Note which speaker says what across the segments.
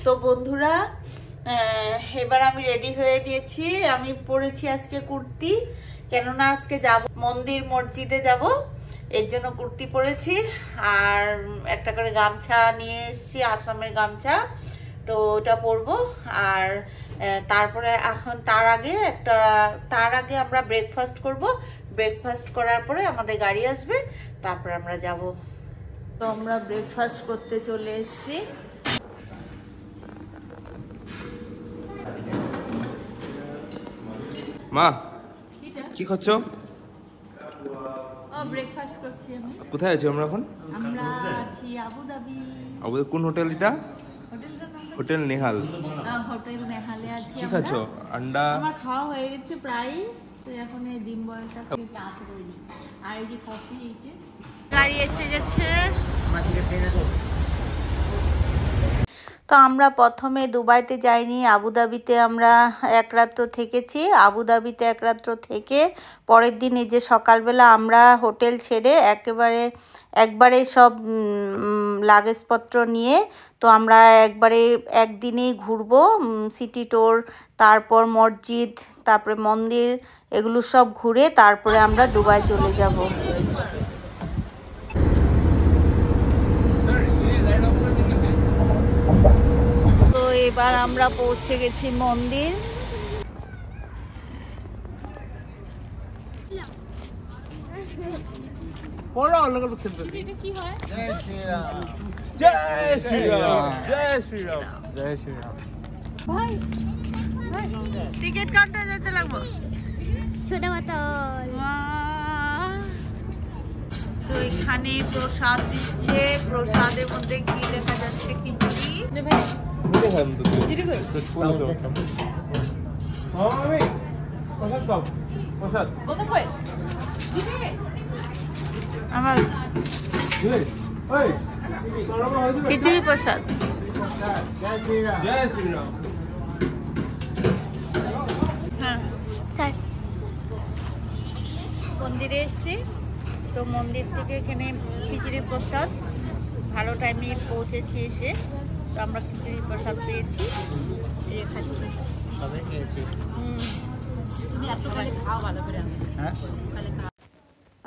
Speaker 1: তো বন্ধুরা এবার আমি রেডি হয়ে নিয়েছি। আমি পরেছি আজকে কুর্তি, কেননা আজকে যাব মন্দির মসজিদে যাব, এর জন্য কুর্তি পরেছি। আর একটা করে গামছা নিয়ে এসেছি, আসামের গামছা, তো ওটা পরবো। আর তারপরে এখন তার আগে আমরা ব্রেকফাস্ট করব। ব্রেকফাস্ট করার পরে আমাদের গাড়ি আসবে, তারপরে আমরা যাব। তো আমরা ব্রেকফাস্ট করতে চলে এসেছি।
Speaker 2: মা কি করছো?
Speaker 1: ব্রেকফাস্ট করছি আমি।
Speaker 2: কোথায় আছি আমরা এখন?
Speaker 1: আমরা আছি আবুধাবি।
Speaker 2: আবুধাবি কোন হোটেল এটা? হোটেল নেহাল।
Speaker 1: হোটেল নেহালে আছি।
Speaker 2: কি খাচ্ছো? আন্ডা?
Speaker 1: আমার খাওয়া হয়ে গেছে প্রায়। তো এখন এই ডিম বয়েলটা চা তৈরি, আর এই যে কফি, এই যে গাড়ি এসে গেছে। তো আমরা প্রথমে দুবাইতে যাইনি, আবুধাবিতে আমরা এক রাত্র থেকেছি। আবুধাবিতে এক রাত্র থেকে পরের দিন এই যে সকালবেলা আমরা হোটেল ছেড়ে একবারে সব লাগেজপত্র নিয়ে, তো আমরা একদিনেই ঘুরবো। সিটি ট্যুর, তারপর মসজিদ, তারপরে মন্দির, এগুলো সব ঘুরে তারপরে আমরা দুবাই চলে যাব। তো এবার আমরা পৌঁছে গেছি মন্দির। টিকিট কাটতে যেতে লাগবো।
Speaker 3: ছোট বোতল।
Speaker 1: তো এখানে প্রসাদ দিচ্ছে। প্রসাদের মধ্যে কি দেখা যাচ্ছে? খিচুড়ি। আমার খিচুড়ি প্রসাদ। হ্যাঁ, মন্দিরে এসছি। তো মন্দির থেকে এখানে খিচুড়ি প্রসাদ, ভালো টাইমে পৌঁছেছি এসে। তো আমরা খিচুড়ি প্রসাদ পেয়েছি, এই খাচ্ছি।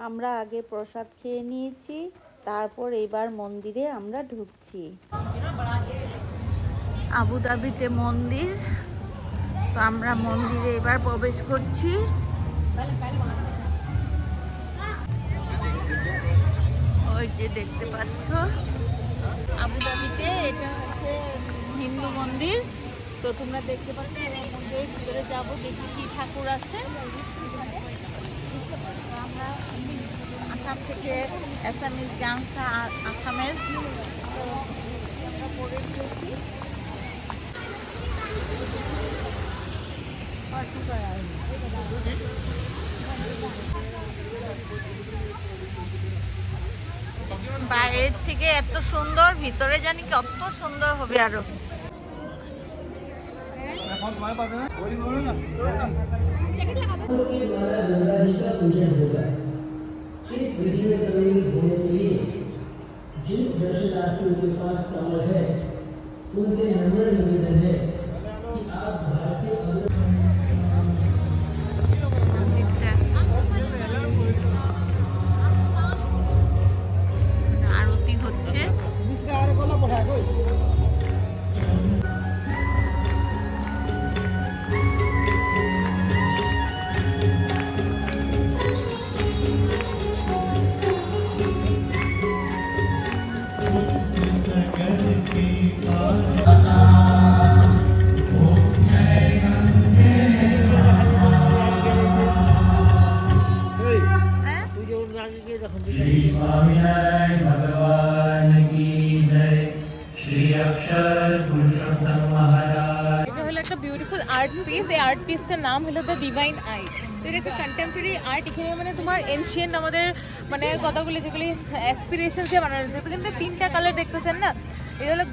Speaker 1: আমরা আগে প্রসাদ খেয়ে নিয়েছি, তারপর এবার মন্দিরে আমরা ঢুকছি। আবুধাবিতে মন্দির, তো আমরা মন্দিরে এবার প্রবেশ করছি। ওই যে দেখতে পাচ্ছ আবুধাবিতে, এটা হচ্ছে হিন্দু মন্দির। তো তোমরা দেখতে পাচ্ছ, মন্দিরের ভিতরে যাবো, দেখি কি ঠাকুর আছে। আমরা আসাম থেকে, অ্যাসামিজ গামছা আসামের, আমরা পরে দিয়েছি। বাইরের থেকে এত সুন্দর, ভিতরে জানি কত সুন্দর হবে আরো।
Speaker 4: इस विधि में सम्मिलित होने के लिए जिन दर्शनार्थियों के पास पावर है, उनसे नम्र निवेदन है कि आप भारतीय
Speaker 1: आरती হচ্ছে।
Speaker 4: श्री स्वामीनारायण भगवान की जय। श्री अक्षर पुरुषोत्तम महाराज।
Speaker 5: এটা হলো একটা বিউটিফুল আর্ট পিস। এই আর্ট পিসটার নাম হলো দ্য ডিভাইন আই। এটা একটা কন্টেম্পোরারি আর্ট। এখানে মানে তোমার এনশিয়েন্ট আমাদের মানে কথাগুলি যেগুলি অ্যাসপিরেশন দিয়ে বানানো হয়েছে। কিন্তু তিনটা কালার দেখতেছেন না, এটা হলো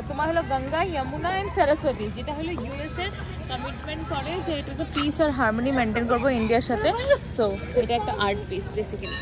Speaker 5: তোমার হলো গঙ্গা, যমুনা অ্যান্ড সরস্বতী, যেটা হলো ইউএস এর কমিটমেন্ট করে যে এটা পিস আর হারমোনি মেনটেন করবো ইন্ডিয়ার সাথে। সো এটা একটা আর্ট পিস বেসিক্যালি।